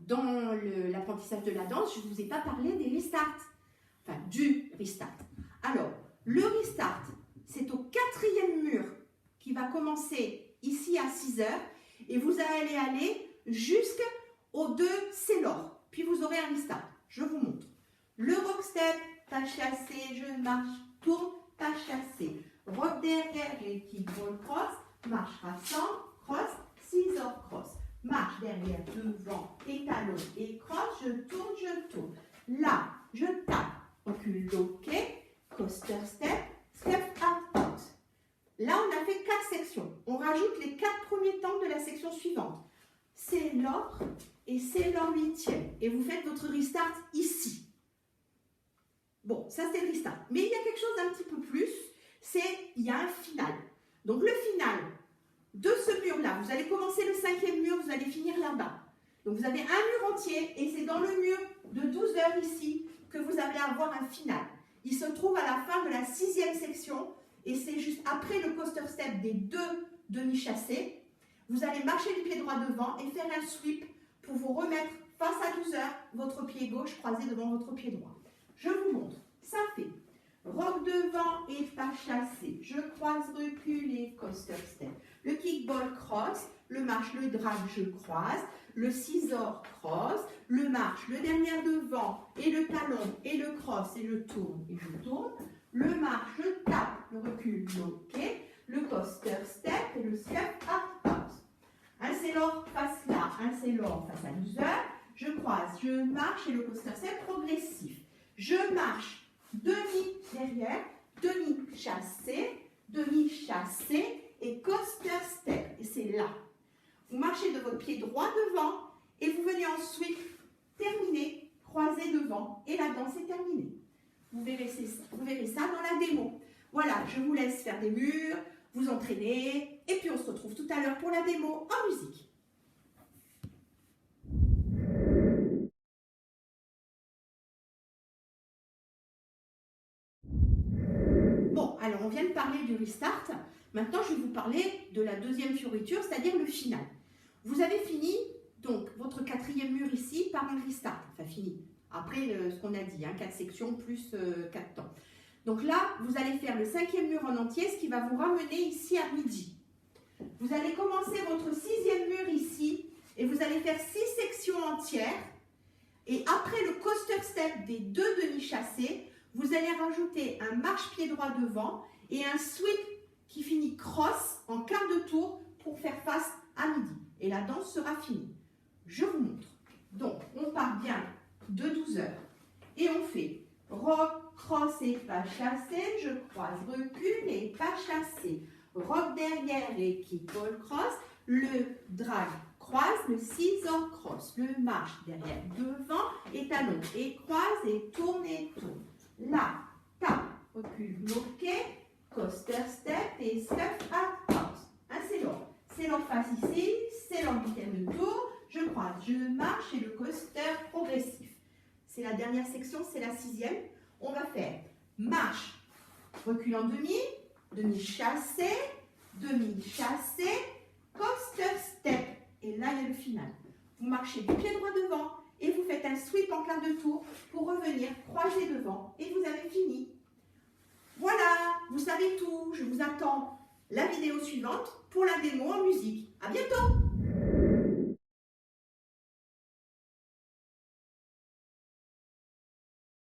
dans l'apprentissage de la danse, je ne vous ai pas parlé des restarts, enfin du restart. Alors, le restart, c'est au 4e mur qui va commencer ici à 6 heures et vous allez aller jusqu'au 2 Célor. Puis vous aurez un restart. Je vous montre. Le rock step, pas chassé, je marche, tourne, pas chassé. Rock derrière et kickball cross, marche rassemble, cross, 6 heures cross. Marche derrière, devant, et talon et cross, je tourne. Là, je tape, recule loquet, coaster step, step out. Là, on a fait 4 sections. On rajoute les 4 premiers temps de la section suivante. C'est l'or et c'est l'or 8e. Et vous faites votre restart ici. Bon, ça c'est le restart. Mais il y a quelque chose d'un petit peu plus, il y a un final. Donc le final de ce mur-là, vous allez commencer le 5e mur, vous allez finir là-bas. Donc vous avez un mur entier et c'est dans le mur de 12 heures ici que vous allez avoir un final. Il se trouve à la fin de la 6e section et c'est juste après le coaster step des 2 demi-chassés. Vous allez marcher le pied droit devant et faire un sweep pour vous remettre face à 12 heures, votre pied gauche croisé devant votre pied droit. Je vous montre. Ça fait rock devant et pas chassé. Je croise, recule et coaster step. Le kickball cross, le marche, le drag, je croise. Le scissor cross, le marche, le dernier devant et le talon et le cross et je tourne et je tourne. Le marche, je tape, le recul bloqué. Le coaster step et le step out. Un Célor face là, un Célor face à 12 heures. Je croise, je marche et le coaster step progressif. Je marche demi derrière, demi-chassé et coaster step. Et c'est là. Vous marchez de votre pied droit devant et vous venez en sweep terminé, croisé devant et la danse est terminée. Vous verrez ça dans la démo. Voilà, je vous laisse faire des murs, vous entraîner et puis on se retrouve tout à l'heure pour la démo en musique. Bon, alors on vient de parler du restart. Maintenant, je vais vous parler de la 2e fioriture, c'est-à-dire le final. Vous avez fini donc votre 4e mur ici par un restart. Enfin, fini. Après ce qu'on a dit, 4 sections plus 4 temps. Donc là, vous allez faire le 5e mur en entier, ce qui va vous ramener ici à midi. Vous allez commencer votre 6e mur ici et vous allez faire 6 sections entières. Et après le coaster step des 2 demi-chassés, vous allez rajouter un marche-pied droit devant et un sweep qui finit cross en quart de tour pour faire face à midi. Et la danse sera finie. Je vous montre. Donc, on part bien de 12 heures et on fait rock, cross et pas chassé. Je croise, recule et pas chassé. Rock derrière et kickball cross. Le drag croise, le scissor cross. Le marche derrière devant et talon et croise et tourne et tourne. Là, tape, recule, bloqué, coaster step et step out. Un Célor. Célor face ici, Célor 8e tour, je croise, je marche et le coaster progressif. C'est la dernière section, c'est la 6e. On va faire marche, recule en demi, demi-chassé, coaster step. Et là, il y a le final. Vous marchez du pied droit devant et vous faites un sweep en quart de tour pour revenir croiser devant et vous avez fini. Voilà, vous savez tout. Je vous attends la vidéo suivante pour la démo en musique. À bientôt!